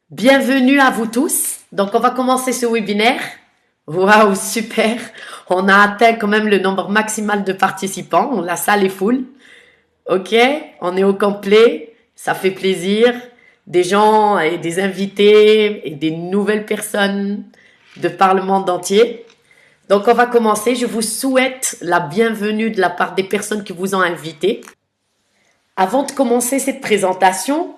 Bienvenue à vous tous. Donc, on va commencer ce webinaire. Waouh, super. On a atteint quand même le nombre maximal de participants. La salle est full. Ok, on est au complet. Ça fait plaisir. Des gens et des invités et des nouvelles personnes de par le monde entier. Donc, on va commencer. Je vous souhaite la bienvenue de la part des personnes qui vous ont invité. Avant de commencer cette présentation,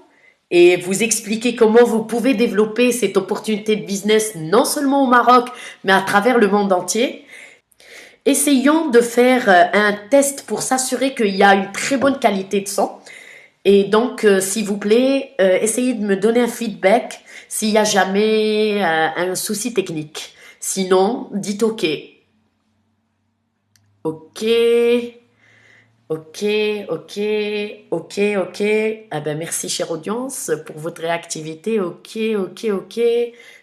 et vous expliquer comment vous pouvez développer cette opportunité de business non seulement au Maroc, mais à travers le monde entier. Essayons de faire un test pour s'assurer qu'il y a une très bonne qualité de son. Et donc, s'il vous plaît, essayez de me donner un feedback s'il y a jamais un souci technique. Sinon, dites OK. OK. Ok, ok, ok, ok. Ah ben merci chère audience pour votre réactivité. Ok, ok, ok.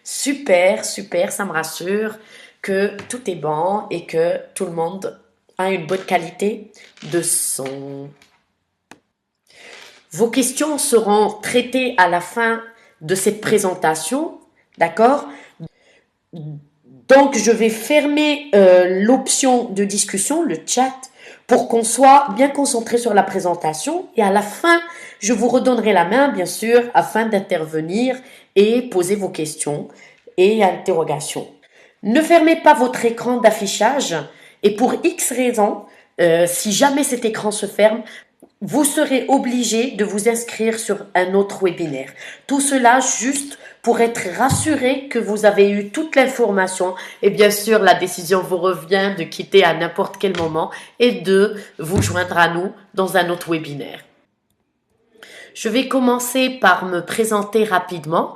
Super, super, ça me rassure que tout est bon et que tout le monde a une bonne qualité de son. Vos questions seront traitées à la fin de cette présentation, d'accord? Donc je vais fermer l'option de discussion, le chat, pour qu'on soit bien concentré sur la présentation. Et à la fin, je vous redonnerai la main, bien sûr, afin d'intervenir et poser vos questions et interrogations. Ne fermez pas votre écran d'affichage et pour X raisons, si jamais cet écran se ferme, vous serez obligé de vous inscrire sur un autre webinaire. Tout cela juste pour être rassuré que vous avez eu toute l'information et bien sûr la décision vous revient de quitter à n'importe quel moment et de vous joindre à nous dans un autre webinaire. Je vais commencer par me présenter rapidement.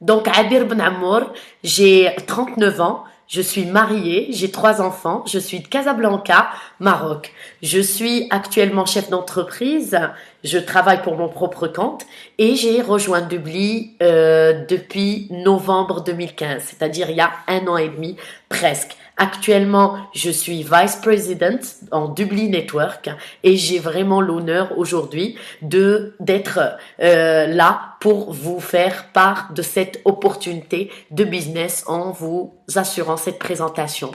Donc, Abir Ben Amour, j'ai 39 ans, je suis mariée, j'ai 3 enfants, je suis de Casablanca, Maroc. Je suis actuellement chef d'entreprise, je travaille pour mon propre compte et j'ai rejoint Dubli depuis novembre 2015, c'est-à-dire il y a 1 an et demi presque. Actuellement, je suis Vice President en Dubli Network et j'ai vraiment l'honneur aujourd'hui d'être là pour vous faire part de cette opportunité de business en vous assurant cette présentation.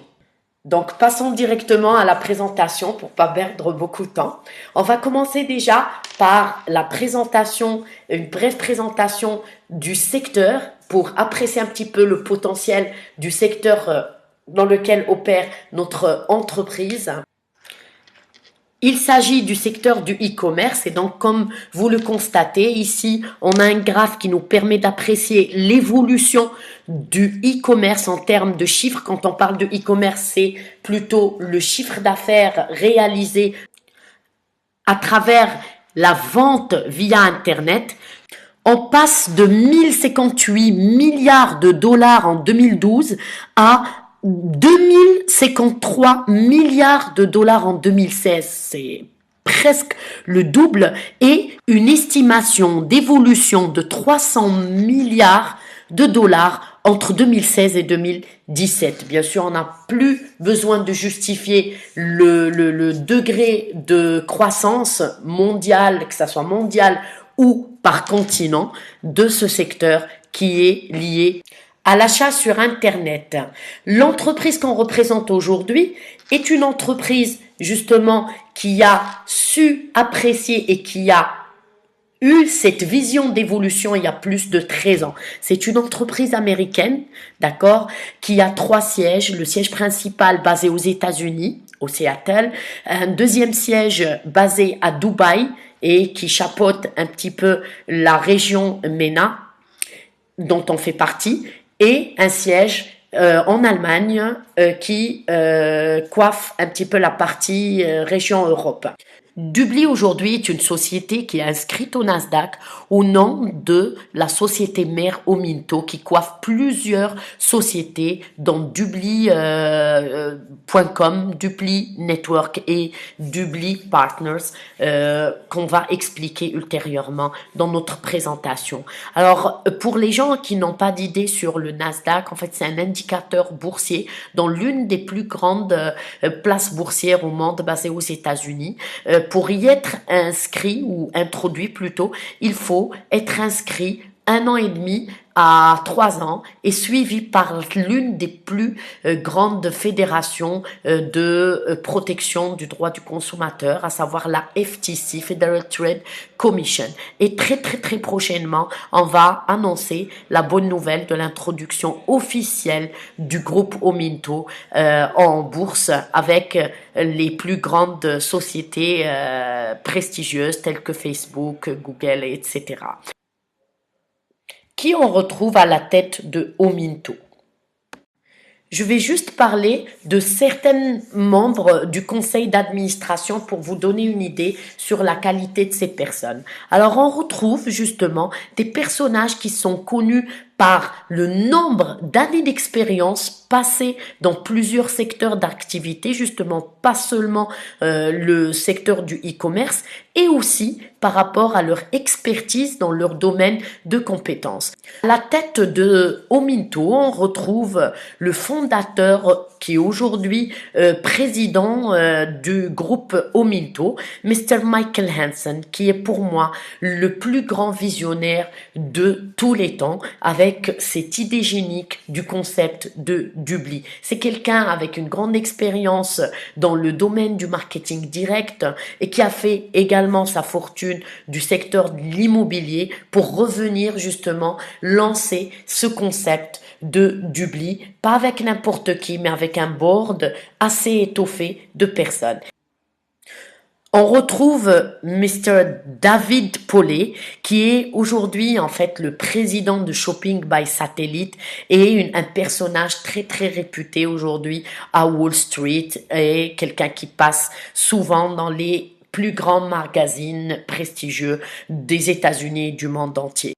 Donc, passons directement à la présentation pour pas perdre beaucoup de temps. On va commencer déjà par la présentation, une brève présentation du secteur pour apprécier un petit peu le potentiel du secteur dans lequel opère notre entreprise. Il s'agit du secteur du e-commerce et donc comme vous le constatez ici, on a un graphe qui nous permet d'apprécier l'évolution du e-commerce en termes de chiffres. Quand on parle de e-commerce, c'est plutôt le chiffre d'affaires réalisé à travers la vente via Internet. On passe de 1058 milliards de dollars en 2012 à 2053 milliards de dollars en 2016. C'est presque le double et une estimation d'évolution de 300 milliards de dollars entre 2016 et 2017. Bien sûr, on n'a plus besoin de justifier le degré de croissance mondiale, que ça soit mondial ou par continent, de ce secteur qui est lié à l'achat sur Internet. L'entreprise qu'on représente aujourd'hui est une entreprise justement qui a su apprécier et qui a eu cette vision d'évolution il y a plus de 13 ans. C'est une entreprise américaine, d'accord, qui a 3 sièges. Le siège principal basé aux États-Unis, au Seattle, un deuxième siège basé à Dubaï et qui chapeaute un petit peu la région MENA dont on fait partie, et un siège en Allemagne qui coiffe un petit peu la partie région Europe. Dubli aujourd'hui est une société qui est inscrite au Nasdaq au nom de la société mère Ominto qui coiffe plusieurs sociétés dont Dubli.com, Dubli Network et Dubli Partners qu'on va expliquer ultérieurement dans notre présentation. Alors pour les gens qui n'ont pas d'idée sur le Nasdaq, en fait c'est un indicateur boursier dans l'une des plus grandes places boursières au monde basée aux États-Unis. Pour y être inscrit ou introduit plutôt, il faut être inscrit 1 an et demi à 3 ans est suivi par l'une des plus grandes fédérations de protection du droit du consommateur, à savoir la FTC, Federal Trade Commission. Et très prochainement, on va annoncer la bonne nouvelle de l'introduction officielle du groupe Ominto en bourse avec les plus grandes sociétés prestigieuses telles que Facebook, Google, etc. Qui on retrouve à la tête de Ominto? Je vais juste parler de certains membres du conseil d'administration pour vous donner une idée sur la qualité de ces personnes. Alors, on retrouve justement des personnages qui sont connus par le nombre d'années d'expérience passées dans plusieurs secteurs d'activité, justement pas seulement le secteur du e-commerce, et aussi par rapport à leur expertise dans leur domaine de compétences. À la tête de Ominto, on retrouve le fondateur qui est aujourd'hui président du groupe Ominto, Mr. Michael Hansen, qui est pour moi le plus grand visionnaire de tous les temps, avec cette idée génique du concept de Dubli. C'est quelqu'un avec une grande expérience dans le domaine du marketing direct et qui a fait également sa fortune du secteur de l'immobilier pour revenir justement lancer ce concept de Dubli, pas avec n'importe qui, mais avec un board assez étoffé de personnes. On retrouve Mr. David Pollet, qui est aujourd'hui en fait le président de Shopping by Satellite et un personnage très réputé aujourd'hui à Wall Street et quelqu'un qui passe souvent dans les plus grands magazines prestigieux des États-Unis et du monde entier.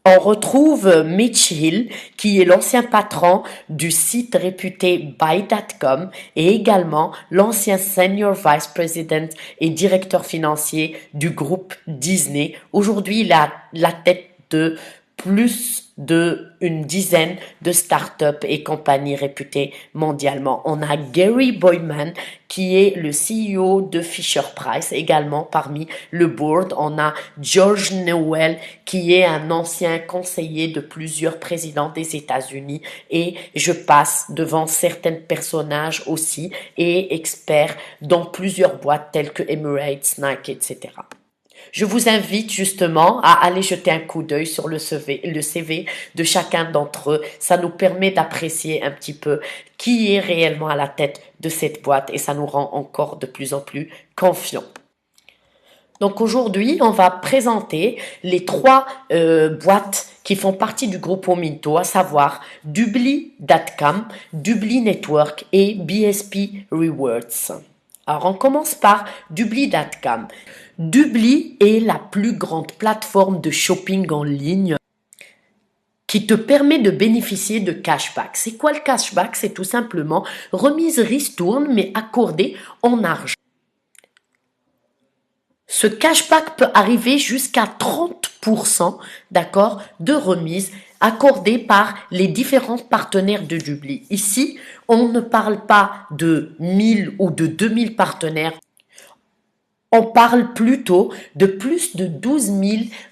On retrouve Mitch Hill, qui est l'ancien patron du site réputé Buy.com et également l'ancien Senior Vice President et directeur financier du groupe Disney. Aujourd'hui, il a la tête de plus d'une dizaine de startups et compagnies réputées mondialement. On a Gary Boyman, qui est le CEO de Fisher-Price, également parmi le board. On a George Newell, qui est un ancien conseiller de plusieurs présidents des États-Unis, et je passe devant certains personnages aussi et experts dans plusieurs boîtes telles que Emirates, Nike, etc. Je vous invite justement à aller jeter un coup d'œil sur le CV de chacun d'entre eux. Ça nous permet d'apprécier un petit peu qui est réellement à la tête de cette boîte et ça nous rend encore de plus en plus confiants. Donc aujourd'hui, on va présenter les 3 boîtes qui font partie du groupe Ominto, à savoir Dubli.com, Dubli Network et BSP Rewards. Alors, on commence par Dubli.com. Dubli est la plus grande plateforme de shopping en ligne qui te permet de bénéficier de cashback. C'est quoi le cashback? C'est tout simplement remise ristourne, mais accordée en argent. Ce cashback peut arriver jusqu'à 30%, d'accord, de remise accordée par les différents partenaires de Dubli. Ici, on ne parle pas de 1000 ou de 2000 partenaires. On parle plutôt de plus de 12 000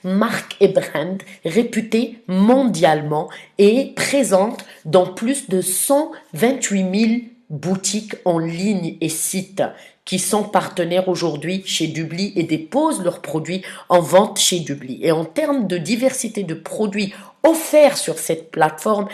marques et brands réputés mondialement et présentes dans plus de 128 000 boutiques en ligne et sites qui sont partenaires aujourd'hui chez Dubli et déposent leurs produits en vente chez Dubli. Et en termes de diversité de produits offerts sur cette plateforme,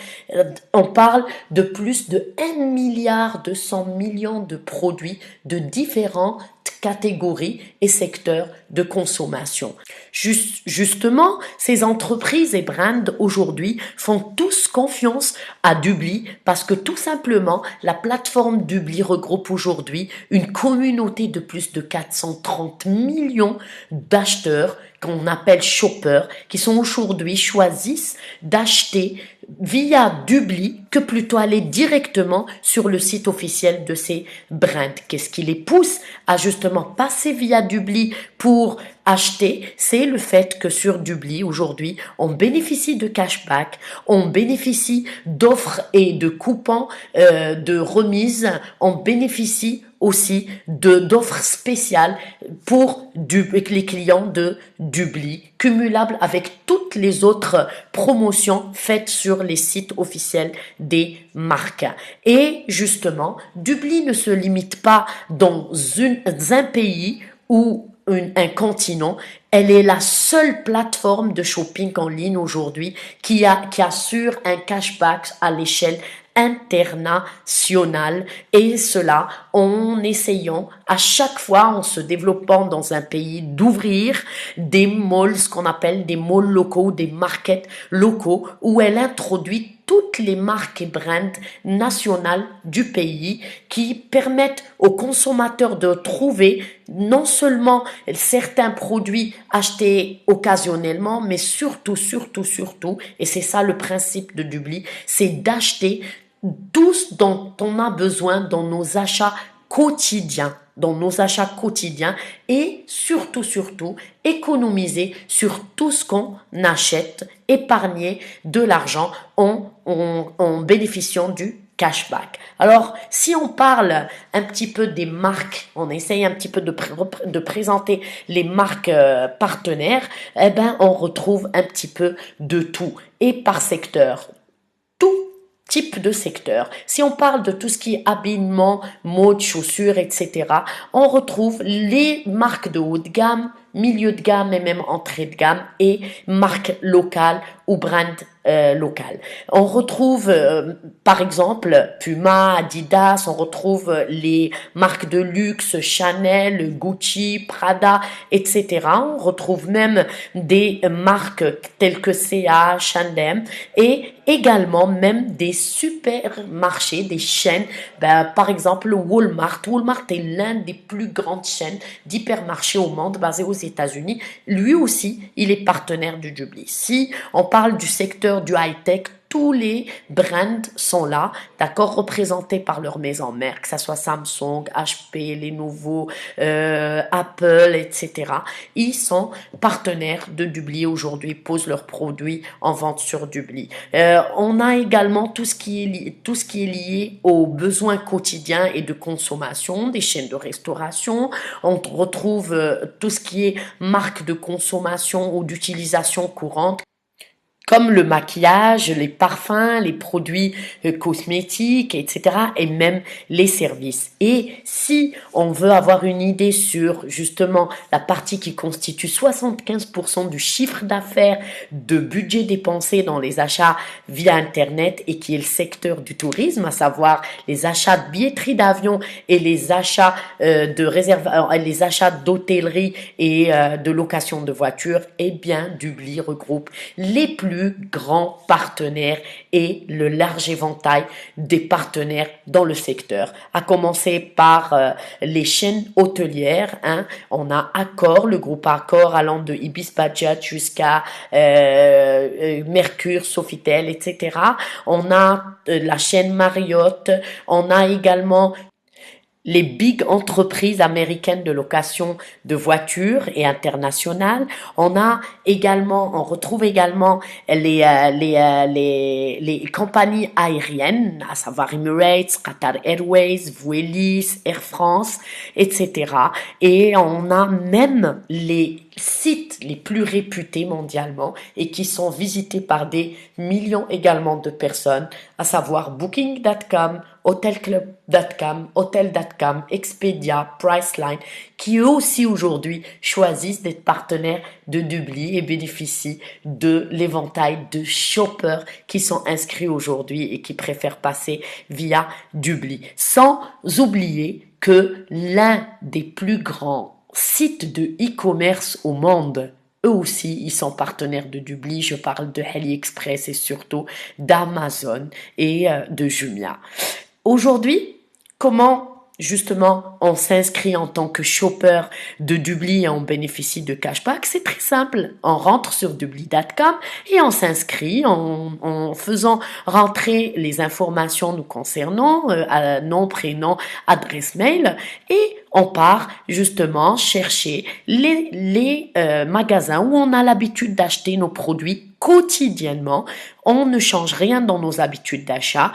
on parle de plus de 1,2 milliard de produits de différentes catégories et secteurs de consommation. Justement, ces entreprises et brands aujourd'hui font tous confiance à Dubli parce que tout simplement, la plateforme Dubli regroupe aujourd'hui une communauté de plus de 430 millions d'acheteurs qu'on appelle shoppers, qui sont aujourd'hui choisissent d'acheter via Dubli que plutôt aller directement sur le site officiel de ces brands. Qu'est-ce qui les pousse à justement passer via Dubli pour Acheter, c'est le fait que sur Dubli, aujourd'hui, on bénéficie de cashback, on bénéficie d'offres et de coupons, de remises, on bénéficie aussi d'offres spéciales pour les clients de Dubli, cumulables avec toutes les autres promotions faites sur les sites officiels des marques. Et justement, Dubli ne se limite pas dans un pays ou un continent. Elle est la seule plateforme de shopping en ligne aujourd'hui qui assure un cashback à l'échelle internationale, et cela en essayant à chaque fois, en se développant dans un pays, d'ouvrir des malls, ce qu'on appelle des malls locaux, des markets locaux, où elle introduit toutes les marques et brands nationales du pays qui permettent aux consommateurs de trouver non seulement certains produits achetés occasionnellement, mais surtout, et c'est ça le principe de Dubli, c'est d'acheter tout ce dont on a besoin dans nos achats quotidiens, et surtout, économiser sur tout ce qu'on achète, épargner de l'argent en bénéficiant du cashback. Alors, si on parle un petit peu des marques, on essaye un petit peu de présenter les marques partenaires, eh ben, on retrouve un petit peu de tout, et par secteur. Tout type de secteur. Si on parle de tout ce qui est habillement, mode, chaussures, etc., on retrouve les marques de haut de gamme, milieu de gamme et même entrée de gamme, et marques locales ou brands locales. On retrouve par exemple Puma, Adidas, on retrouve les marques de luxe, Chanel, Gucci, Prada, etc. On retrouve même des marques telles que C&A, H&M, et également même des supermarchés, des chaînes, par exemple Walmart. Walmart est l'un des plus grandes chaînes d'hypermarchés au monde, basé aux États-Unis. Lui aussi, il est partenaire du Dubli. Si on parle du secteur du high-tech, tous les brands sont là, d'accord, représentés par leur maison mère, que ça soit Samsung, HP, Lenovo, Apple, etc. Ils sont partenaires de Dubli aujourd'hui, posent leurs produits en vente sur Dubli. On a également tout ce qui est lié aux besoins quotidiens et de consommation, des chaînes de restauration. On retrouve tout ce qui est marque de consommation ou d'utilisation courante, comme le maquillage, les parfums, les produits cosmétiques, etc., et même les services. Et si on veut avoir une idée sur justement la partie qui constitue 75% du chiffre d'affaires de budget dépensé dans les achats via Internet, et qui est le secteur du tourisme, à savoir les achats de billetterie d'avion et les achats les achats d'hôtellerie et de location de voitures, eh bien Dubli regroupe les plus grands partenaires et le large éventail des partenaires dans le secteur, à commencer par les chaînes hôtelières. On a Accor, le groupe Accor, allant de Ibis Budget jusqu'à Mercure, Sofitel, etc. On a la chaîne Marriott, on a également les big entreprises américaines de location de voitures et internationales. On retrouve également les compagnies aériennes, à savoir Emirates, Qatar Airways, Vuelis, Air France, etc. Et on a même les sites les plus réputés mondialement et qui sont visités par des millions également de personnes, à savoir Booking.com, Hotel.com, Expedia, Priceline, qui eux aussi aujourd'hui choisissent d'être partenaires de Dubli et bénéficient de l'éventail de shoppers qui sont inscrits aujourd'hui et qui préfèrent passer via Dubli. Sans oublier que l'un des plus grands sites de e-commerce au monde, eux aussi, ils sont partenaires de Dubli. Je parle de AliExpress et surtout d'Amazon et de Jumia. Aujourd'hui, comment justement, on s'inscrit en tant que shopper de Dubli et on bénéficie de cashback? C'est très simple. On rentre sur dubli.com et on s'inscrit en faisant rentrer les informations nous concernant, nom, prénom, adresse mail, et on part justement chercher les magasins où on a l'habitude d'acheter nos produits quotidiennement. On ne change rien dans nos habitudes d'achat,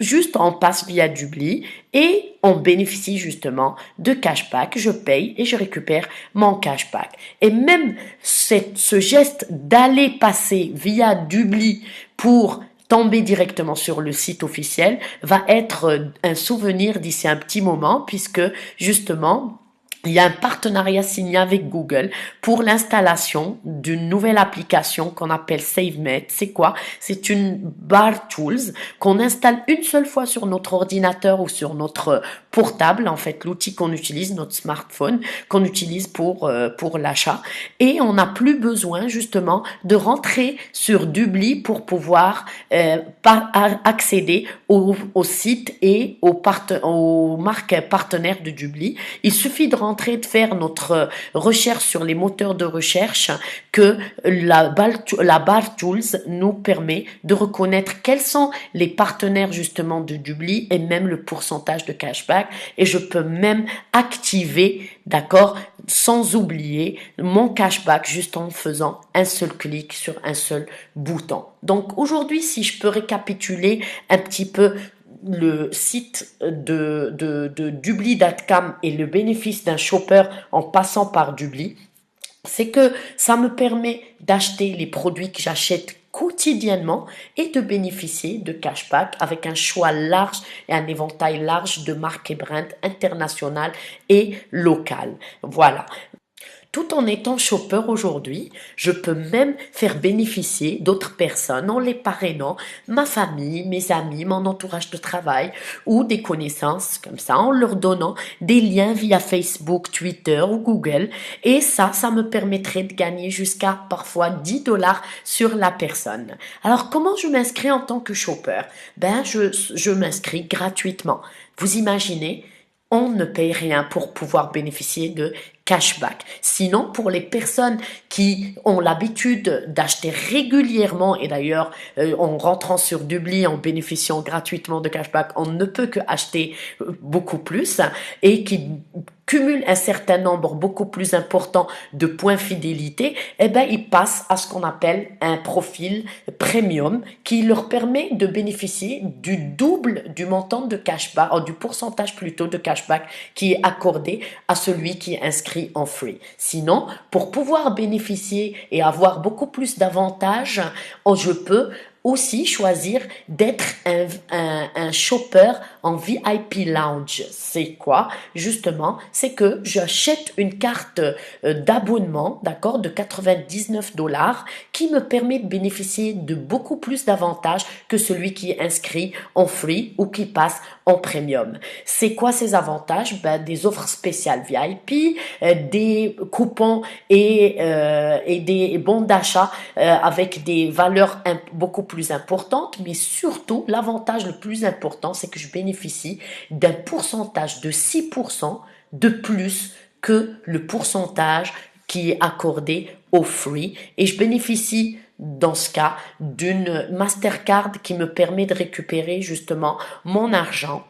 juste on passe via Dubli et on bénéficie justement de cashback. Je paye et je récupère mon cashback. Et même ce geste d'aller passer via Dubli pour tomber directement sur le site officiel va être un souvenir d'ici un petit moment, puisque justement, il y a un partenariat signé avec Google pour l'installation d'une nouvelle application qu'on appelle SaveMed. C'est quoi? C'est une bar tools qu'on installe une seule fois sur notre ordinateur ou sur notre portable, en fait, l'outil qu'on utilise, notre smartphone, qu'on utilise pour l'achat. Et on n'a plus besoin, justement, de rentrer sur Dubli pour pouvoir accéder au site et aux marques partenaires de Dubli. Il suffit de rentrer, de faire notre recherche sur les moteurs de recherche, que la bar tools nous permet de reconnaître quels sont les partenaires justement de Dubli et même le pourcentage de cashback. Et je peux même activer, d'accord, sans oublier mon cashback juste en faisant un seul clic sur un seul bouton. Donc aujourd'hui, si je peux récapituler un petit peu le site de dubli.com et le bénéfice d'un shopper en passant par Dubli, c'est que ça me permet d'acheter les produits que j'achète quotidiennement et de bénéficier de cashback avec un choix large et un éventail large de marques et brands internationales et locales. Voilà. Tout en étant shopper aujourd'hui, je peux même faire bénéficier d'autres personnes en les parrainant, ma famille, mes amis, mon entourage de travail ou des connaissances comme ça, en leur donnant des liens via Facebook, Twitter ou Google. Et ça me permettrait de gagner jusqu'à parfois 10 $ sur la personne. Alors, comment je m'inscris en tant que shopper? Je m'inscris gratuitement. Vous imaginez? On ne paye rien pour pouvoir bénéficier de cashback. Sinon, pour les personnes qui ont l'habitude d'acheter régulièrement, et d'ailleurs, en rentrant sur Dubli, en bénéficiant gratuitement de cashback, on ne peut que acheter beaucoup plus, et qui cumulent un certain nombre beaucoup plus important de points fidélité, ils passent à ce qu'on appelle un profil premium qui leur permet de bénéficier du double du montant de cashback, du pourcentage plutôt de cashback qui est accordé à celui qui est inscrit en free. Sinon, pour pouvoir bénéficier et avoir beaucoup plus d'avantages, je peux aussi choisir d'être un shopper en VIP Lounge. C'est quoi? Justement, c'est que j'achète une carte d'abonnement, d'accord, de 99 $ qui me permet de bénéficier de beaucoup plus d'avantages que celui qui est inscrit en free ou qui passe en premium. C'est quoi ces avantages? Des offres spéciales VIP, des coupons et des bons d'achat avec des valeurs beaucoup plus importantes, mais surtout, l'avantage le plus important, c'est que je bénéficie d'un pourcentage de 6% de plus que le pourcentage qui est accordé au free, et je bénéficie dans ce cas d'une Mastercard qui me permet de récupérer justement mon argent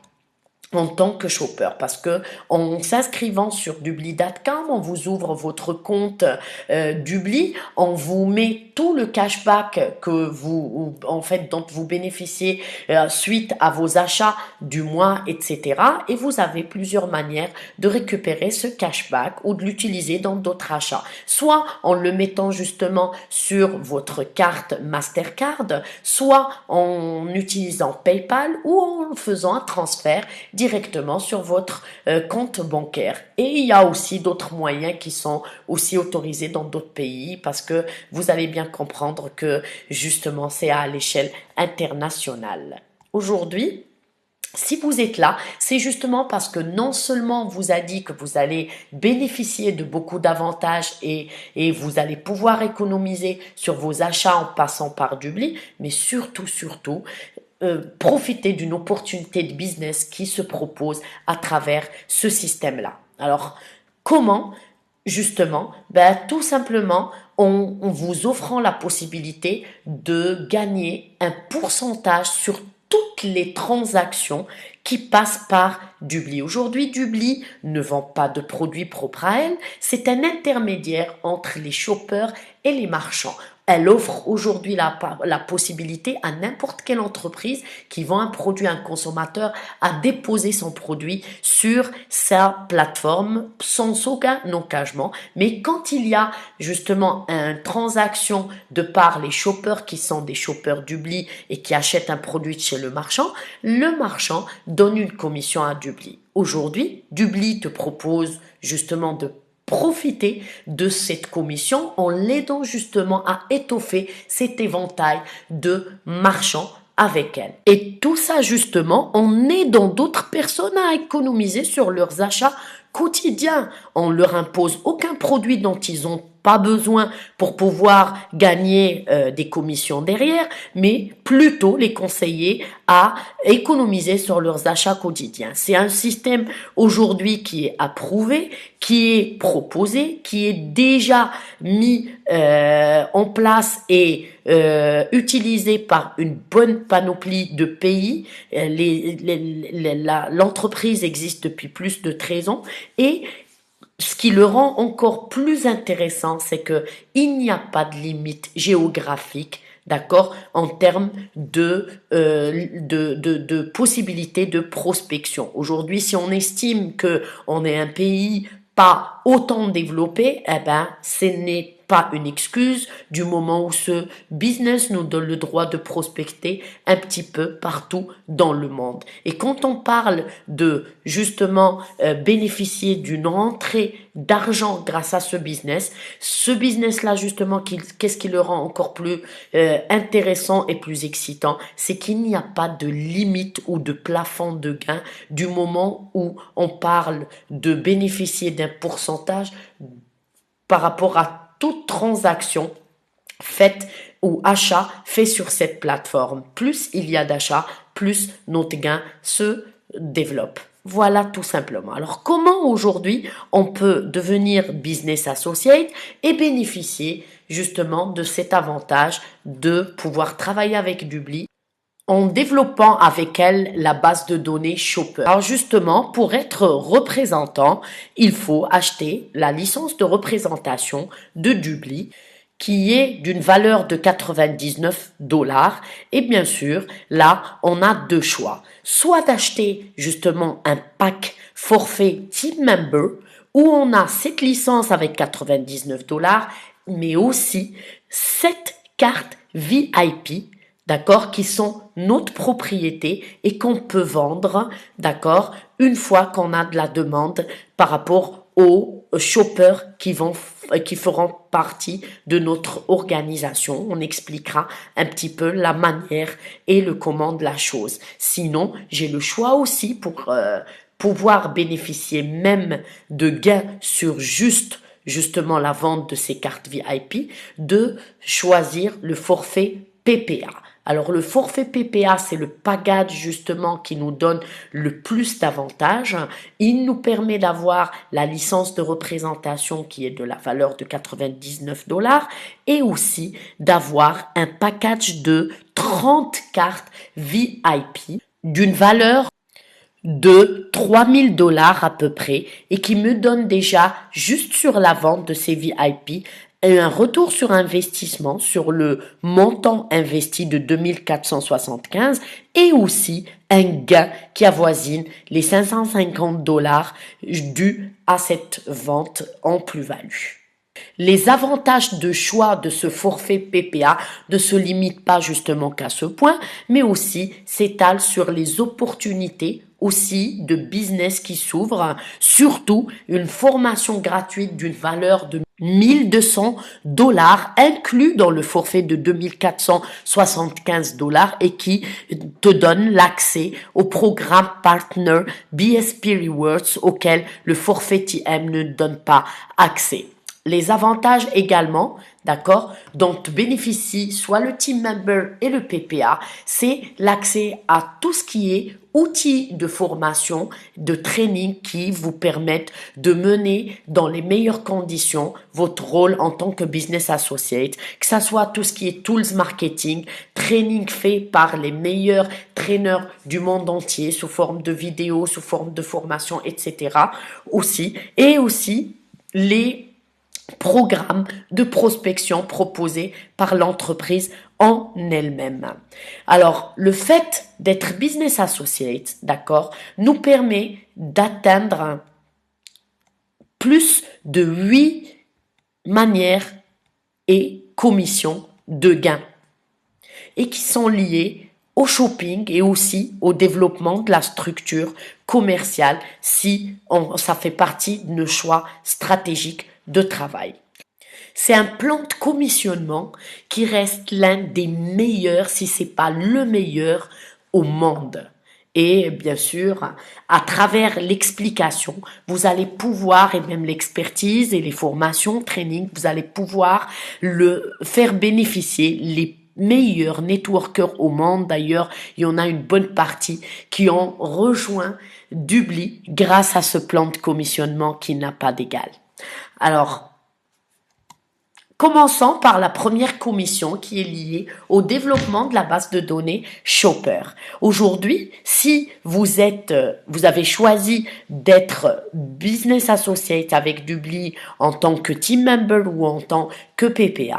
en tant que shopper, parce que en s'inscrivant sur dubli.com, on vous ouvre votre compte Dubli, on vous met tout le cashback dont vous bénéficiez suite à vos achats du mois, etc. Et vous avez plusieurs manières de récupérer ce cashback ou de l'utiliser dans d'autres achats, soit en le mettant justement sur votre carte Mastercard, soit en utilisant PayPal ou en faisant un transfert directement sur votre compte bancaire. Et il y a aussi d'autres moyens qui sont aussi autorisés dans d'autres pays, parce que vous allez bien comprendre que justement c'est à l'échelle internationale. Aujourd'hui, si vous êtes là, c'est justement parce que non seulement on vous a dit que vous allez bénéficier de beaucoup d'avantages et vous allez pouvoir économiser sur vos achats en passant par Dubli, mais surtout, profiter d'une opportunité de business qui se propose à travers ce système-là. Alors, comment? Justement, ben, tout simplement en vous offrant la possibilité de gagner un pourcentage sur toutes les transactions qui passent par Dubly. Aujourd'hui, Dubly ne vend pas de produits propres à elle, c'est un intermédiaire entre les shoppers et les marchands. Elle offre aujourd'hui la possibilité à n'importe quelle entreprise qui vend un produit à un consommateur à déposer son produit sur sa plateforme sans aucun engagement. Mais quand il y a justement une transaction de par les shoppers qui sont des shoppers Dubly et qui achètent un produit de chez le marchand donne une commission à Dubly. Aujourd'hui, Dubly te propose justement de profiter de cette commission en l'aidant justement à étoffer cet éventail de marchands avec elle. Et tout ça justement en aidant d'autres personnes à économiser sur leurs achats quotidiens. On leur impose aucun produit dont ils n'ont pas besoin pour pouvoir gagner des commissions derrière, mais plutôt les conseiller à économiser sur leurs achats quotidiens. C'est un système aujourd'hui qui est approuvé, qui est proposé, qui est déjà mis en place et utilisé par une bonne panoplie de pays. L'entreprise existe depuis plus de 13 ans et ce qui le rend encore plus intéressant, c'est que il n'y a pas de limite géographique, d'accord, en termes de possibilités de prospection. Aujourd'hui, si on estime que on est un pays pas autant développé, eh ben, ce n'est pas une excuse du moment où ce business nous donne le droit de prospecter un petit peu partout dans le monde. Et quand on parle de justement bénéficier d'une rentrée d'argent grâce à ce business-là justement, qu'est-ce qui le rend encore plus intéressant et plus excitant, c'est qu'il n'y a pas de limite ou de plafond de gain du moment où on parle de bénéficier d'un pourcentage par rapport à toute transaction faite ou achat fait sur cette plateforme. Plus il y a d'achats, plus notre gain se développe. Voilà tout simplement. Alors comment aujourd'hui on peut devenir business associate et bénéficier justement de cet avantage de pouvoir travailler avec Dubly en développant avec elle la base de données Shopper. Alors justement, pour être représentant, il faut acheter la licence de représentation de Dubly qui est d'une valeur de 99 $. Et bien sûr, là, on a deux choix. Soit d'acheter justement un pack forfait Team Member où on a cette licence avec 99 $, mais aussi 7 cartes VIP, d'accord, qui sont notre propriété et qu'on peut vendre, d'accord, une fois qu'on a de la demande par rapport aux shoppers qui feront partie de notre organisation. On expliquera un petit peu la manière et le comment de la chose. Sinon, j'ai le choix aussi pour pouvoir bénéficier même de gains sur justement la vente de ces cartes VIP, de choisir le forfait PPA. Alors le forfait PPA, c'est le package justement qui nous donne le plus d'avantages. Il nous permet d'avoir la licence de représentation qui est de la valeur de 99 $ et aussi d'avoir un package de 30 cartes VIP d'une valeur de 3000 $ à peu près et qui me donne déjà, juste sur la vente de ces VIP, un retour sur investissement sur le montant investi de 2475 et aussi un gain qui avoisine les 550 $ dus à cette vente en plus-value. Les avantages de choix de ce forfait PPA ne se limitent pas justement qu'à ce point, mais aussi s'étalent sur les opportunités aussi de business qui s'ouvrent, surtout une formation gratuite d'une valeur de 1200 $ inclus dans le forfait de 2475 $ et qui te donne l'accès au programme partner BSP Rewards auquel le forfait TM ne donne pas accès. Les avantages également, d'accord, dont bénéficient soit le team member et le PPA, c'est l'accès à tout ce qui est outils de formation, de training qui vous permettent de mener dans les meilleures conditions votre rôle en tant que business associate, que ça soit tout ce qui est tools marketing, training fait par les meilleurs traîneurs du monde entier sous forme de vidéos, sous forme de formation, etc. aussi, et aussi les programme de prospection proposé par l'entreprise en elle-même. Alors, le fait d'être business associate, d'accord, nous permet d'atteindre plus de 8 manières et commissions de gains et qui sont liées au shopping et aussi au développement de la structure commerciale si ça fait partie de nos choix stratégiques de travail. C'est un plan de commissionnement qui reste l'un des meilleurs, si c'est pas le meilleur au monde. Et bien sûr, à travers l'explication, vous allez pouvoir, et même l'expertise et les formations, training, vous allez pouvoir le faire bénéficier les meilleurs networkers au monde. D'ailleurs, il y en a une bonne partie qui ont rejoint Dubly grâce à ce plan de commissionnement qui n'a pas d'égal. Alors, commençons par la première commission qui est liée au développement de la base de données Shopper. Aujourd'hui, si vous avez choisi d'être business associate avec Dubly en tant que team member ou en tant que PPA,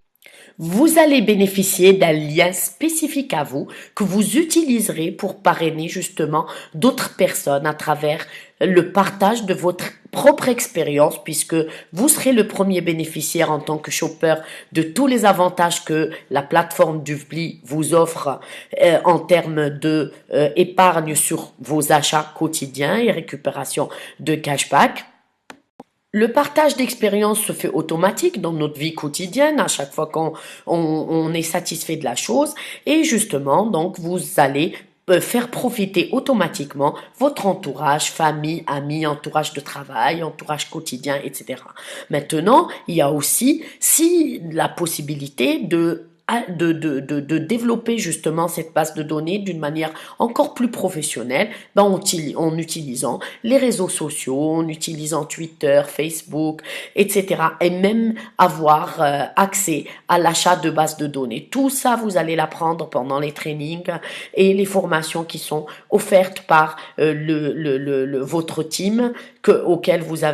vous allez bénéficier d'un lien spécifique à vous que vous utiliserez pour parrainer justement d'autres personnes à travers le partage de votre propre expérience puisque vous serez le premier bénéficiaire en tant que shopper de tous les avantages que la plateforme Dubly vous offre en termes de épargne sur vos achats quotidiens et récupération de cashback. Le partage d'expérience se fait automatique dans notre vie quotidienne à chaque fois qu'on est satisfait de la chose et justement donc vous allez faire profiter automatiquement votre entourage, famille, amis, entourage de travail, entourage quotidien, etc. Maintenant, il y a aussi la possibilité de développer justement cette base de données d'une manière encore plus professionnelle en utilisant les réseaux sociaux, en utilisant Twitter, Facebook, etc. et même avoir accès à l'achat de bases de données. Tout ça, vous allez l'apprendre pendant les trainings et les formations qui sont offertes par votre team auquel vous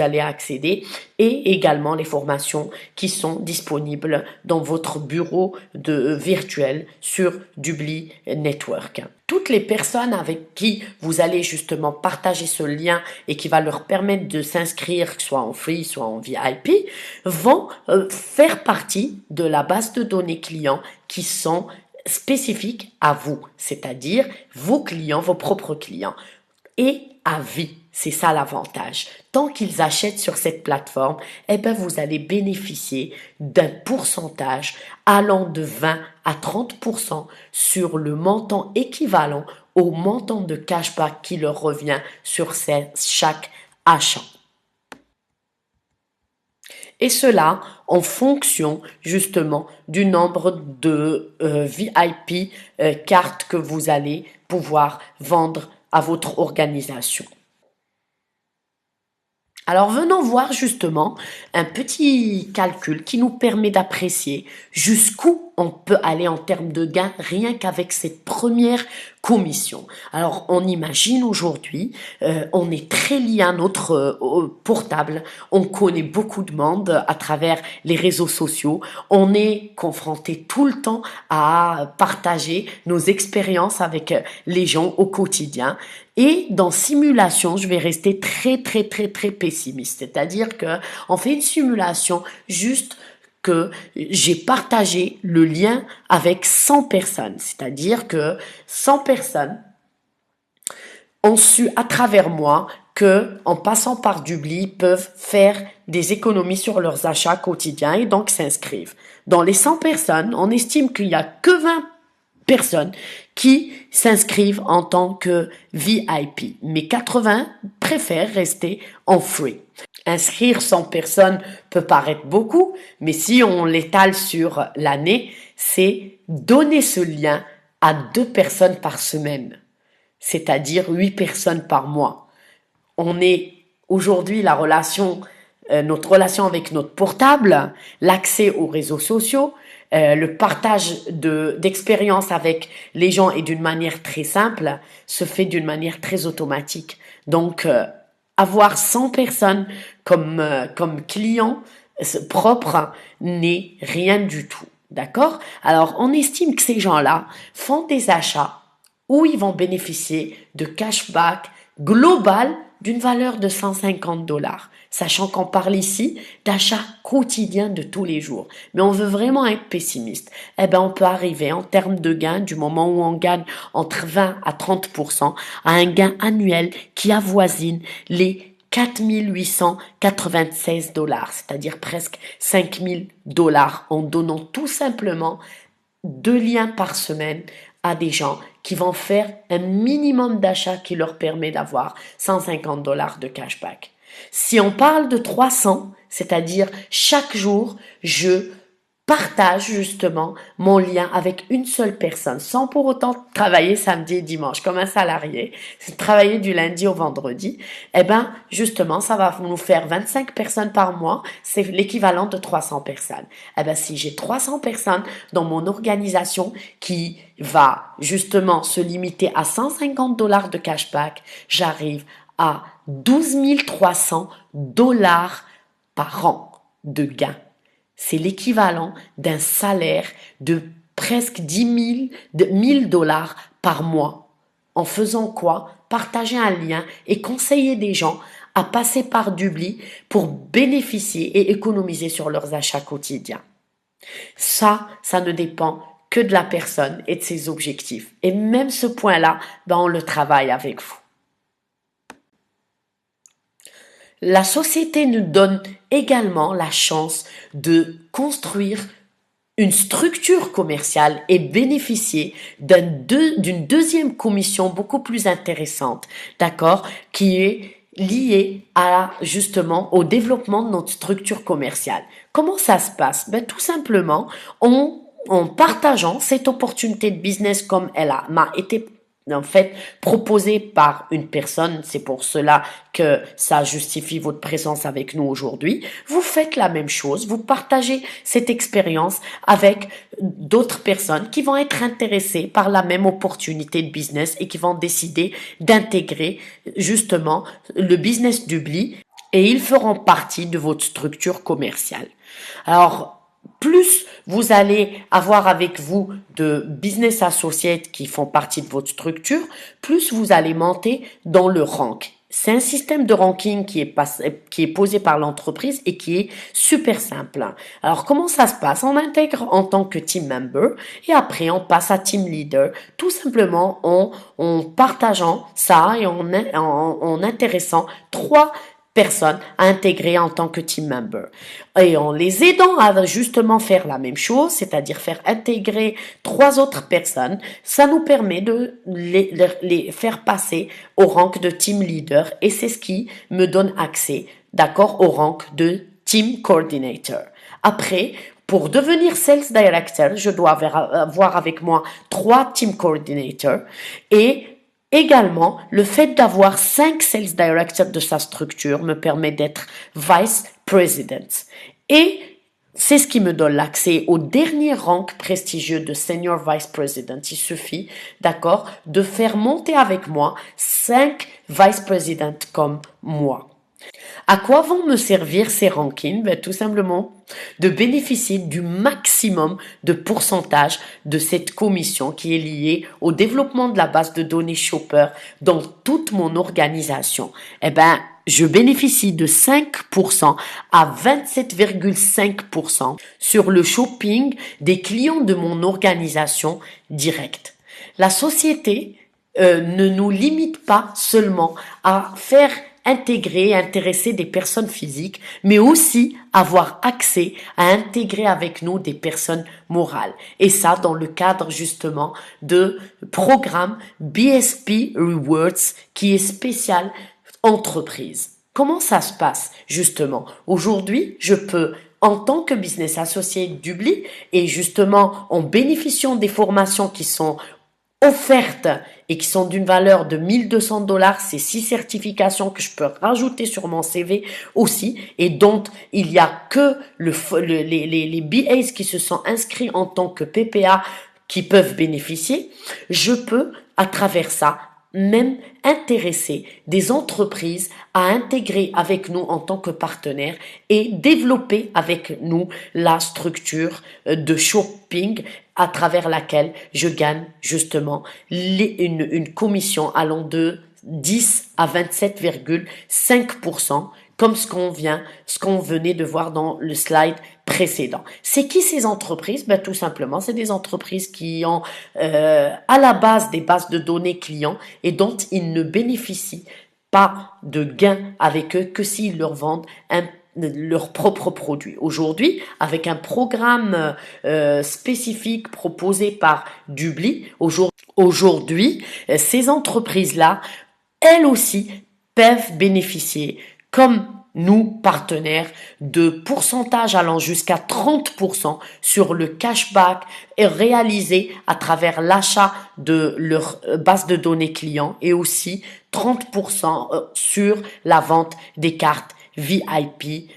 allez accéder et également les formations qui sont disponibles dans votre bureau virtuel sur Dubly Network. Toutes les personnes avec qui vous allez justement partager ce lien et qui va leur permettre de s'inscrire, soit en free, soit en VIP, vont faire partie de la base de données clients qui sont spécifiques à vous, c'est-à-dire vos clients, vos propres clients. Et à vie. C'est ça l'avantage. Tant qu'ils achètent sur cette plateforme, vous allez bénéficier d'un pourcentage allant de 20 à 30% sur le montant équivalent au montant de cashback qui leur revient sur chaque achat. Et cela en fonction justement du nombre de VIP cartes que vous allez pouvoir vendre à votre organisation. Alors venons voir justement un petit calcul qui nous permet d'apprécier jusqu'où on peut aller en termes de gains rien qu'avec cette première commission. Alors on imagine aujourd'hui, on est très lié à notre portable, on connaît beaucoup de monde à travers les réseaux sociaux, on est confronté tout le temps à partager nos expériences avec les gens au quotidien. Et dans simulation, je vais rester très pessimiste, c'est-à-dire que on fait une simulation juste que j'ai partagé le lien avec 100 personnes, c'est-à-dire que 100 personnes ont su à travers moi que en passant par Dubly peuvent faire des économies sur leurs achats quotidiens et donc s'inscrivent. Dans les 100 personnes, on estime qu'il y a que 20 personnes qui s'inscrivent en tant que VIP, mais 80 préfèrent rester en free. Inscrire 100 personnes peut paraître beaucoup, mais si on l'étale sur l'année, c'est donner ce lien à 2 personnes par semaine, c'est-à-dire 8 personnes par mois. On est aujourd'hui notre relation avec notre portable, l'accès aux réseaux sociaux, le partage d'expériences avec les gens et d'une manière très simple se fait d'une manière très automatique. Donc, avoir 100 personnes comme clients propres n'est rien du tout. D'accord? Alors, on estime que ces gens-là font des achats où ils vont bénéficier de cashback global d'une valeur de 150 $, sachant qu'on parle ici d'achats quotidiens de tous les jours. Mais on veut vraiment être pessimiste. Eh ben, on peut arriver en termes de gains, du moment où on gagne entre 20 à 30%, à un gain annuel qui avoisine les 4 896 $, c'est-à-dire presque 5 000 $ en donnant tout simplement 2 liens par semaine à des gens qui vont faire un minimum d'achat qui leur permet d'avoir 150 $ de cashback. Si on parle de 300, c'est-à-dire chaque jour, je partage justement mon lien avec une seule personne sans pour autant travailler samedi et dimanche comme un salarié, travailler du lundi au vendredi, eh ben justement ça va nous faire 25 personnes par mois, c'est l'équivalent de 300 personnes. Eh ben si j'ai 300 personnes dans mon organisation qui va justement se limiter à 150 $ de cashback, j'arrive à 12 300 $ par an de gains. C'est l'équivalent d'un salaire de presque 10 000 $ par mois. En faisant quoi? Partager un lien et conseiller des gens à passer par Dubly pour bénéficier et économiser sur leurs achats quotidiens. Ça ne dépend que de la personne et de ses objectifs. Et même ce point-là, on le travaille avec vous. La société nous donne également la chance de construire une structure commerciale et bénéficier d'une deuxième commission beaucoup plus intéressante, d'accord, qui est liée justement au développement de notre structure commerciale. Comment ça se passe? Tout simplement, en partageant cette opportunité de business comme m'a été en fait proposé par une personne, c'est pour cela que ça justifie votre présence avec nous aujourd'hui. Vous faites la même chose, vous partagez cette expérience avec d'autres personnes qui vont être intéressées par la même opportunité de business et qui vont décider d'intégrer justement le business Dubly et ils feront partie de votre structure commerciale. Alors, plus vous allez avoir avec vous de business associates qui font partie de votre structure, plus vous allez monter dans le rank. C'est un système de ranking qui est posé par l'entreprise et qui est super simple. Alors, comment ça se passe? On intègre en tant que team member et après, on passe à team leader, tout simplement en partageant ça et en intéressant 3 personnes à intégrer en tant que team member. Et en les aidant à justement faire la même chose, c'est-à-dire faire intégrer 3 autres personnes, ça nous permet de les faire passer au rang de team leader et c'est ce qui me donne accès, d'accord, au rang de team coordinator. Après, pour devenir sales director, je dois avoir avec moi 3 team coordinators et également, le fait d'avoir 5 sales directors de sa structure me permet d'être vice president. Et c'est ce qui me donne l'accès au dernier rang prestigieux de senior vice president. Il suffit, d'accord, de faire monter avec moi 5 vice presidents comme moi. À quoi vont me servir ces rankings? Tout simplement de bénéficier du maximum de pourcentage de cette commission qui est liée au développement de la base de données Shopper dans toute mon organisation. Je bénéficie de 5% à 27,5% sur le shopping des clients de mon organisation directe. La société ne nous limite pas seulement à faire intégrer, intéresser des personnes physiques, mais aussi avoir accès à intégrer avec nous des personnes morales. Et ça, dans le cadre justement de programme BSP Rewards qui est spécial entreprise. Comment ça se passe justement? Aujourd'hui, je peux en tant que business associate d'Ubli et justement en bénéficiant des formations qui sont offertes et qui sont d'une valeur de 1 200 $, c'est 6 certifications que je peux rajouter sur mon CV aussi et dont il y a que les BAs qui se sont inscrits en tant que PPA qui peuvent bénéficier. Je peux à travers ça même intéresser des entreprises à intégrer avec nous en tant que partenaires et développer avec nous la structure de shopping à travers laquelle je gagne justement une commission allant de 10 à 27,5%, comme ce qu'on venait de voir dans le slide précédent. C'est qui ces entreprises? Ben, tout simplement, c'est des entreprises qui ont à la base des bases de données clients et dont ils ne bénéficient pas de gains avec eux que s'ils leur vendent leurs propres produits. Aujourd'hui, avec un programme spécifique proposé par Dubli, aujourd'hui, ces entreprises-là, elles aussi, peuvent bénéficier, comme nous, partenaires, de pourcentages allant jusqu'à 30% sur le cashback réalisé à travers l'achat de leur base de données clients et aussi 30% sur la vente des cartes VIP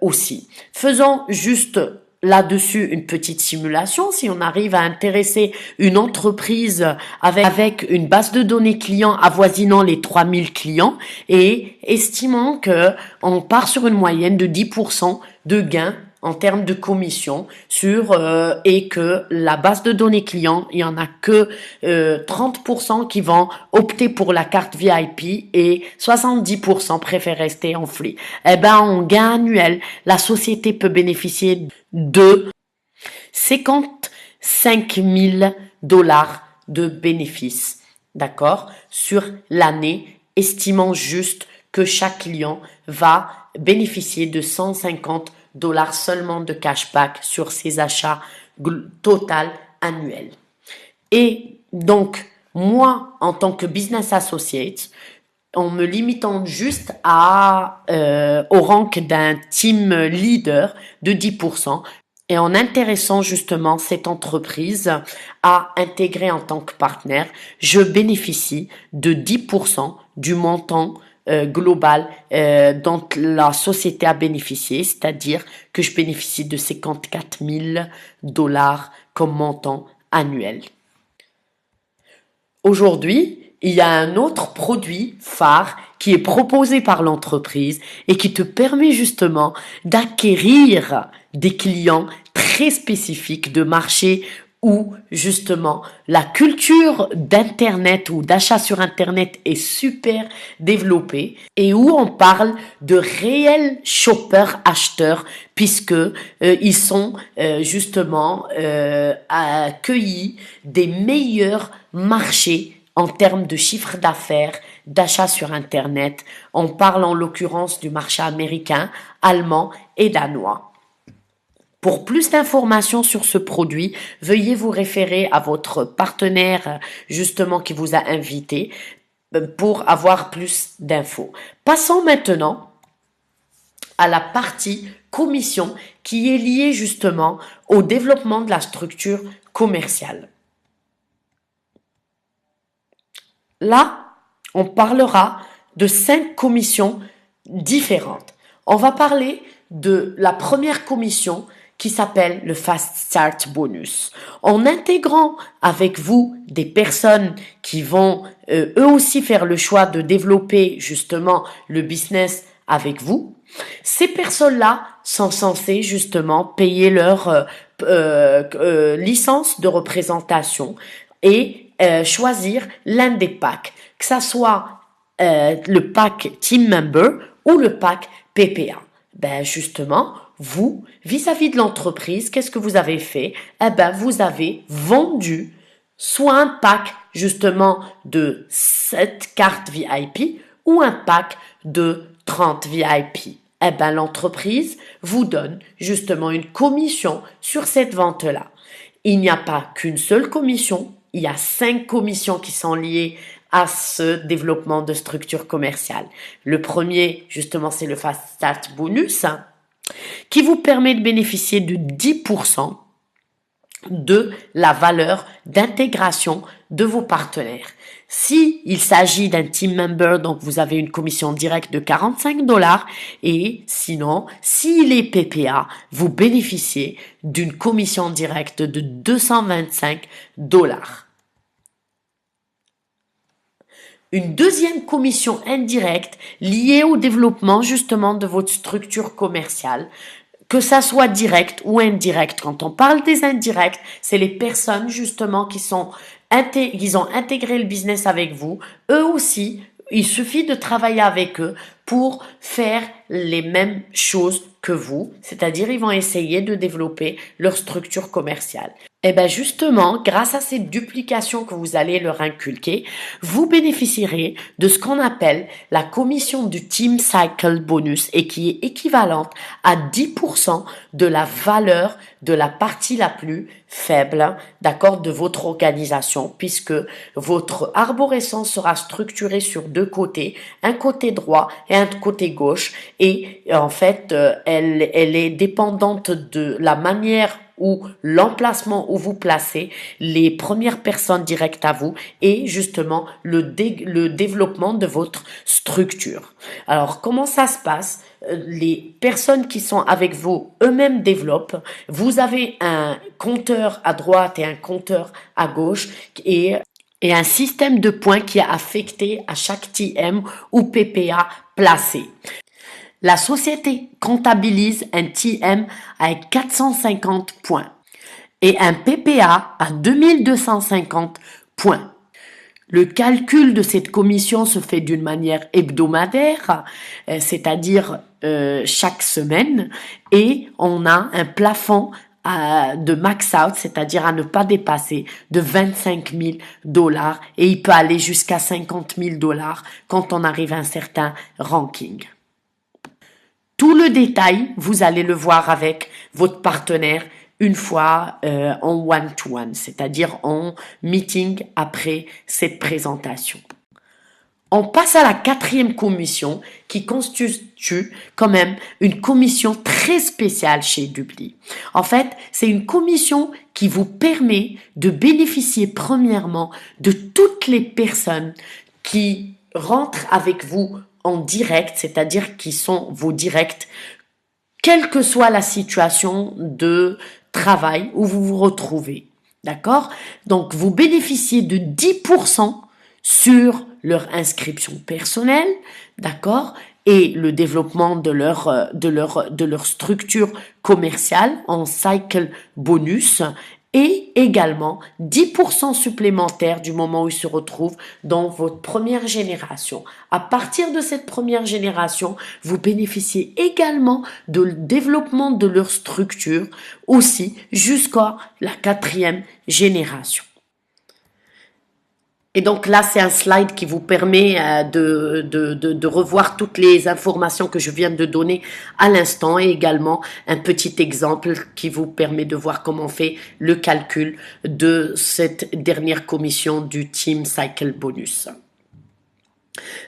aussi. Faisons juste là-dessus une petite simulation. Si on arrive à intéresser une entreprise avec une base de données clients avoisinant les 3000 clients et estimant que on part sur une moyenne de 10% de gains en termes de commission et que la base de données clients, il y en a que 30% qui vont opter pour la carte VIP et 70% préfèrent rester en free. Eh ben, en gain annuel, la société peut bénéficier de 55 000 $ de bénéfices, d'accord, sur l'année, estimant juste que chaque client va bénéficier de 150 $ seulement de cashback sur ses achats total annuels. Et donc, moi, en tant que business associate, en me limitant juste au rank d'un team leader de 10%, et en intéressant justement cette entreprise à intégrer en tant que partenaire, je bénéficie de 10% du montant global dont la société a bénéficié, c'est-à-dire que je bénéficie de 54 000 $ comme montant annuel. Aujourd'hui, il y a un autre produit phare qui est proposé par l'entreprise et qui te permet justement d'acquérir des clients très spécifiques de marché où justement la culture d'internet ou d'achat sur internet est super développée et où on parle de réels shoppers acheteurs puisque ils sont justement accueillis des meilleurs marchés en termes de chiffre d'affaires, d'achat sur internet. On parle en l'occurrence du marché américain, allemand et danois. Pour plus d'informations sur ce produit, veuillez vous référer à votre partenaire justement qui vous a invité pour avoir plus d'infos. Passons maintenant à la partie commission qui est liée justement au développement de la structure commerciale. Là, on parlera de 5 commissions différentes. On va parler de la première commission qui s'appelle le Fast Start Bonus. En intégrant avec vous des personnes qui vont eux aussi faire le choix de développer justement le business avec vous, ces personnes-là sont censées justement payer leur licence de représentation et choisir l'un des packs, que ça soit le pack Team Member ou le pack PPA. Ben justement, vous, vis-à-vis de l'entreprise, qu'est-ce que vous avez fait? Eh ben, vous avez vendu soit un pack justement de 7 cartes VIP ou un pack de 30 VIP. Eh ben, l'entreprise vous donne justement une commission sur cette vente-là. Il n'y a pas qu'une seule commission, il y a 5 commissions qui sont liées à ce développement de structure commerciale. Le premier, justement, c'est le Fast Start Bonus, qui vous permet de bénéficier de 10% de la valeur d'intégration de vos partenaires. Si il s'agit d'un team member, donc vous avez une commission directe de 45 $ et sinon, s'il est PPA, vous bénéficiez d'une commission directe de 225 $. Une deuxième commission indirecte liée au développement justement de votre structure commerciale, que ça soit direct ou indirect. Quand on parle des indirects, c'est les personnes justement qui ont intégré le business avec vous. Eux aussi, il suffit de travailler avec eux pour faire les mêmes choses que vous, c'est-à-dire ils vont essayer de développer leur structure commerciale. Et bien justement, grâce à cette duplication que vous allez leur inculquer, vous bénéficierez de ce qu'on appelle la commission du Team Cycle Bonus et qui est équivalente à 10% de la valeur de la partie la plus faible, d'accord, de votre organisation, puisque votre arborescence sera structurée sur deux côtés, un côté droit et un côté gauche, et en fait, elle est dépendante de la manière ou l'emplacement où vous placez les premières personnes directes à vous et justement le développement de votre structure. Alors, comment ça se passe? Les personnes qui sont avec vous eux-mêmes développent. Vous avez un compteur à droite et un compteur à gauche et un système de points qui est affecté à chaque TM ou PPA placé. La société comptabilise un TM avec 450 points et un PPA à 2250 points. Le calcul de cette commission se fait d'une manière hebdomadaire, c'est-à-dire chaque semaine, et on a un plafond de max out, c'est-à-dire à ne pas dépasser de 25 000 $ et il peut aller jusqu'à 50 000 $ quand on arrive à un certain ranking. Tout le détail, vous allez le voir avec votre partenaire une fois en one-to-one, c'est-à-dire en meeting après cette présentation. On passe à la 4e commission qui constitue quand même une commission très spéciale chez Dupli. En fait, c'est une commission qui vous permet de bénéficier premièrement de toutes les personnes qui rentrent avec vous en direct, c'est-à-dire qui sont vos directs, quelle que soit la situation de travail où vous vous retrouvez. D'accord? Donc, vous bénéficiez de 10% sur leur inscription personnelle, d'accord? Et le développement de leur structure commerciale en cycle bonus et également 10% supplémentaires du moment où ils se retrouvent dans votre première génération. À partir de cette première génération, vous bénéficiez également de le développement de leur structure aussi jusqu'à la 4e génération. Et donc là, c'est un slide qui vous permet de revoir toutes les informations que je viens de donner à l'instant et également un petit exemple qui vous permet de voir comment on fait le calcul de cette dernière commission du Team Cycle Bonus.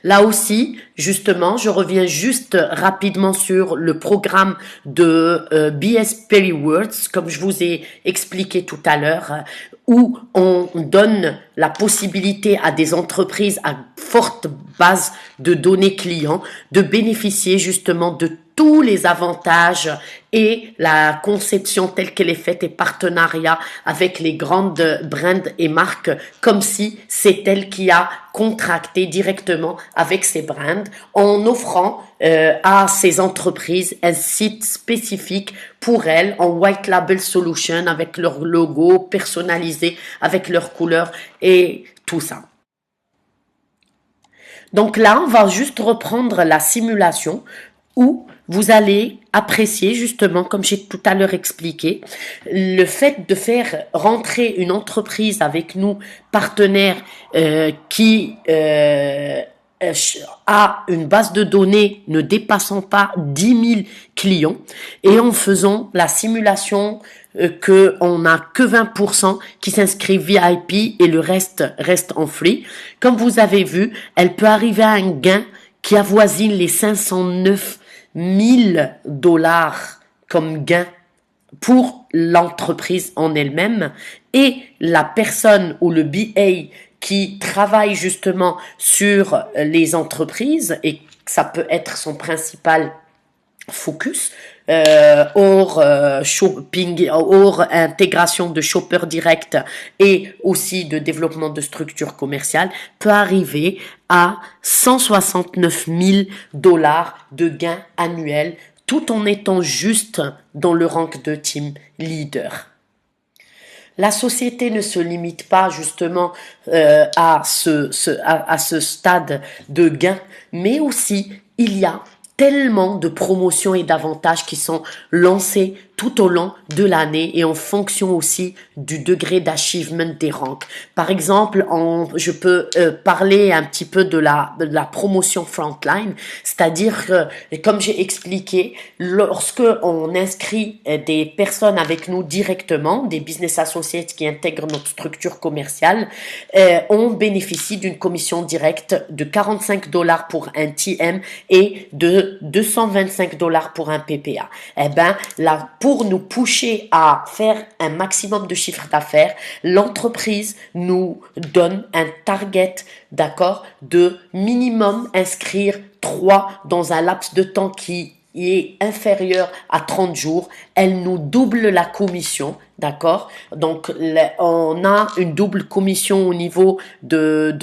Là aussi, justement, je reviens juste rapidement sur le programme de BS Perry Words, comme je vous ai expliqué tout à l'heure, où on donne la possibilité à des entreprises à forte base de données clients de bénéficier justement de tous les avantages et la conception telle qu'elle est faite et partenariat avec les grandes brands et marques comme si c'est elle qui a contracté directement avec ces brands en offrant à ces entreprises un site spécifique pour elles en white label solution avec leur logo personnalisé, avec leurs couleurs et tout ça. Donc là, on va juste reprendre la simulation où vous allez apprécier justement, comme j'ai tout à l'heure expliqué, le fait de faire rentrer une entreprise avec nous, partenaire qui a une base de données ne dépassant pas 10 000 clients et en faisant la simulation que on n'a que 20% qui s'inscrivent VIP et le reste en free. Comme vous avez vu, elle peut arriver à un gain qui avoisine les 509 000 dollars comme gain pour l'entreprise en elle-même et la personne ou le BA qui travaille justement sur les entreprises et ça peut être son principal focus hors shopping, hors intégration de shopper direct et aussi de développement de structures commerciales peut arriver à 169 000 dollars de gains annuels tout en étant juste dans le rank de team leader. La société ne se limite pas justement à ce stade de gain, mais aussi il y a tellement de promotions et d'avantages qui sont lancés tout au long de l'année et en fonction aussi du degré d'achievement des ranks. Par exemple, je peux parler un petit peu de la promotion frontline, c'est-à-dire que, comme j'ai expliqué, lorsque on inscrit des personnes avec nous directement, des business associates qui intègrent notre structure commerciale, on bénéficie d'une commission directe de 45 dollars pour un TM et de 225 dollars pour un PPA. Eh ben, là, pour nous pousser à faire un maximum de chiffre d'affaires, l'entreprise nous donne un target, d'accord, de minimum inscrire 3 dans un laps de temps qui est inférieur à 30 jours. Elle nous double la commission, d'accord? Donc, on a une double commission au niveau des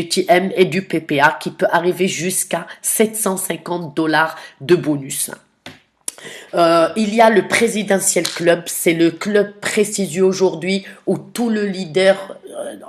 TM et du PPA qui peut arriver jusqu'à 750 dollars de bonus. Il y a le Presidential Club, c'est le club prestigieux aujourd'hui où tout le leader,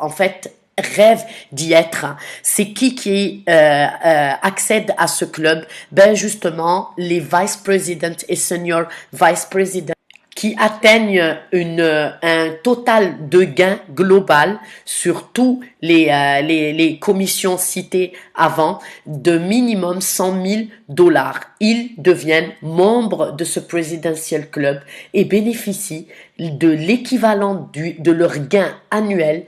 en fait, rêve d'y être. C'est qui accède à ce club? Ben justement, les vice presidents et senior vice presidents qui atteignent un total de gains global sur tous les commissions citées avant de minimum 100 000 dollars. Ils deviennent membres de ce Presidential Club et bénéficient de l'équivalent de leur gain annuel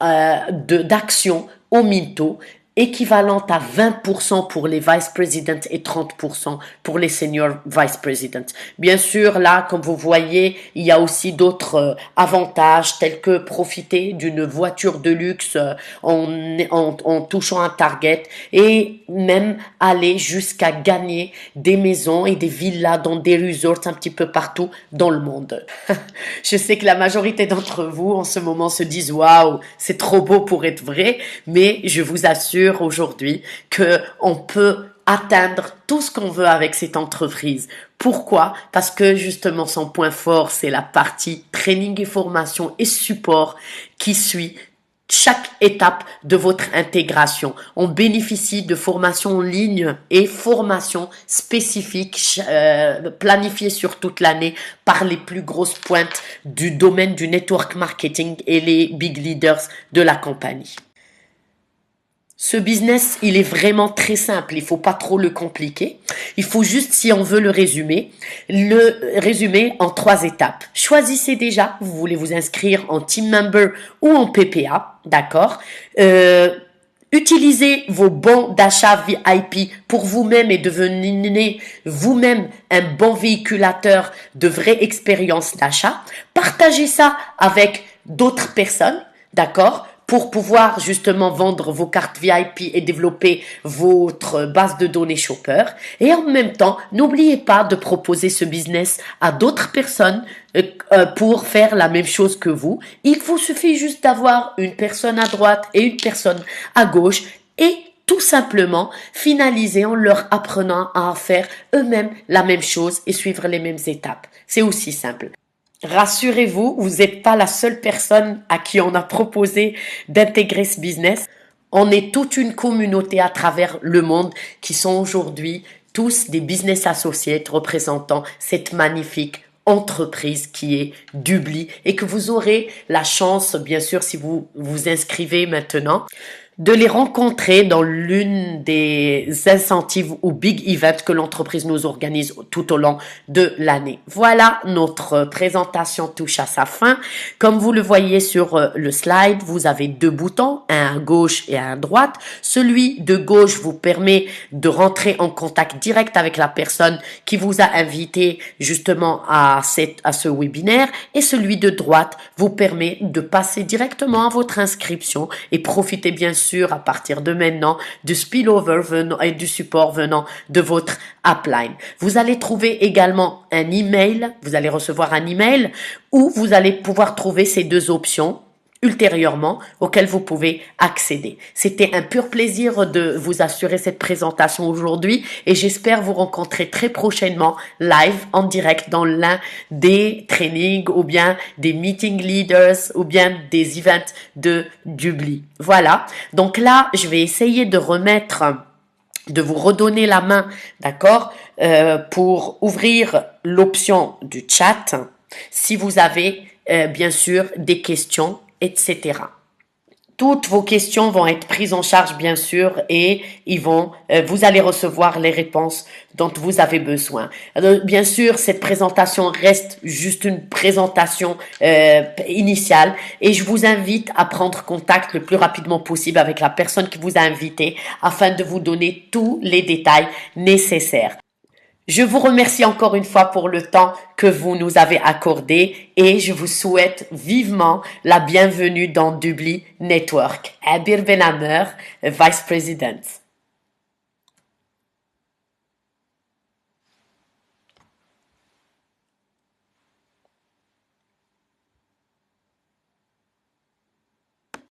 d'actions au Minto, équivalente à 20% pour les vice presidents et 30% pour les senior vice presidents. Bien sûr, là, comme vous voyez, il y a aussi d'autres avantages tels que profiter d'une voiture de luxe en touchant un target et même aller jusqu'à gagner des maisons et des villas dans des resorts un petit peu partout dans le monde. Je sais que la majorité d'entre vous en ce moment se disent waouh, c'est trop beau pour être vrai, mais je vous assure aujourd'hui que on peut atteindre tout ce qu'on veut avec cette entreprise. Pourquoi? Parce que justement son point fort, c'est la partie training et formation et support qui suit chaque étape de votre intégration. On bénéficie de formations en ligne et formations spécifiques planifiées sur toute l'année par les plus grosses pointes du domaine du network marketing et les big leaders de la compagnie. Ce business, il est vraiment très simple. Il faut pas trop le compliquer. Il faut juste, si on veut le résumer en 3 étapes. Choisissez déjà, vous voulez vous inscrire en team member ou en PPA, d'accord? Utilisez vos bons d'achat VIP pour vous-même et devenez vous-même un bon véhiculateur de vraie expérience d'achat. Partagez ça avec d'autres personnes, d'accord? Pour pouvoir justement vendre vos cartes VIP et développer votre base de données shopper. Et en même temps, n'oubliez pas de proposer ce business à d'autres personnes pour faire la même chose que vous. Il vous suffit juste d'avoir une personne à droite et une personne à gauche et tout simplement finaliser en leur apprenant à faire eux-mêmes la même chose et suivre les mêmes étapes. C'est aussi simple. Rassurez-vous, vous n'êtes pas la seule personne à qui on a proposé d'intégrer ce business. On est toute une communauté à travers le monde qui sont aujourd'hui tous des business associates représentant cette magnifique entreprise qui est Dubly et que vous aurez la chance, bien sûr, si vous vous inscrivez maintenant, de les rencontrer dans l'une des incentives ou big events que l'entreprise nous organise tout au long de l'année. Voilà, notre présentation touche à sa fin. Comme vous le voyez sur le slide, vous avez deux boutons, un à gauche et un à droite. Celui de gauche vous permet de rentrer en contact direct avec la personne qui vous a invité justement à ce webinaire, et celui de droite vous permet de passer directement à votre inscription et profiter bien sûr à partir de maintenant du spillover venant et du support venant de votre upline. Vous allez trouver également un email, vous allez recevoir un email où vous allez pouvoir trouver ces deux options ultérieurement auxquelles vous pouvez accéder. C'était un pur plaisir de vous assurer cette présentation aujourd'hui et j'espère vous rencontrer très prochainement live en direct dans l'un des trainings ou bien des meeting leaders ou bien des events de Dubli. Voilà. Donc là, je vais essayer de vous redonner la main, d'accord, pour ouvrir l'option du chat si vous avez bien sûr des questions, etc. Toutes vos questions vont être prises en charge, bien sûr, et vous allez recevoir les réponses dont vous avez besoin. Alors, bien sûr, cette présentation reste juste une présentation initiale et je vous invite à prendre contact le plus rapidement possible avec la personne qui vous a invité afin de vous donner tous les détails nécessaires. Je vous remercie encore une fois pour le temps que vous nous avez accordé et je vous souhaite vivement la bienvenue dans Dubli Network. Abir Benamer, Vice President.